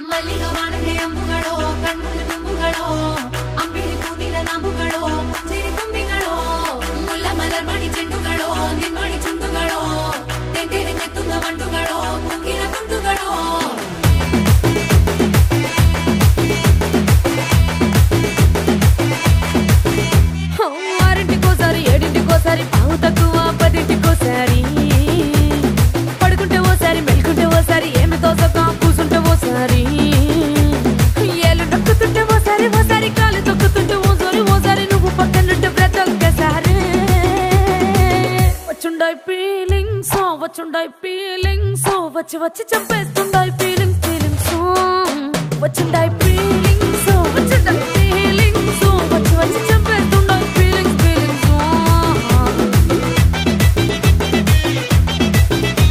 ಮಲ್ಲಿಗೆ ವಾಣದೆ ಅಂಬುಗಳೋ ಕಣ್ಮುಳು ತುಂಬುಗಳೋ ಅಂಬಿಳಿ ಕೂದಿನ ನಾಂಬುಗಳೋ ಸಿರಿ ತುಂಬಿಗಳೋ ಮುಲ್ಲ ಮಲರ್ ಮಣಿ ಚೆಂಡುಗಳೋ ನಿನ್ಮಣಿ ಚುಂಡುಗಳೋ ತೆಂಟೆರೆ ಕೆತ್ತುಂಗ ಮಂಡುಗಳೋ ಮುಗಿನ ತುಂಡುಗಳೋ ఆరింటికోసారి ఏడింటికోసారి పావు తక్కువ పదింటికోసారి పడుకుంటే ఓసారి మెలుకుంటే ఓసారి ఏమి తోసక కూసుంటే ఓసారి ఏళ్ళు నొక్కుతుంటే ఓసారి ఓసారి కాలు తొక్కుతుంటే ఓసారి నువ్వు పక్కనుంటే ప్రతి ఒక్కసారి వచ్చుండాయి ఫీలింగ్స్ వచ్చి వచ్చి చంపేస్తుండాయి ఫీలింగ్స్ వచ్చుండాయి ఫీలింగ్స్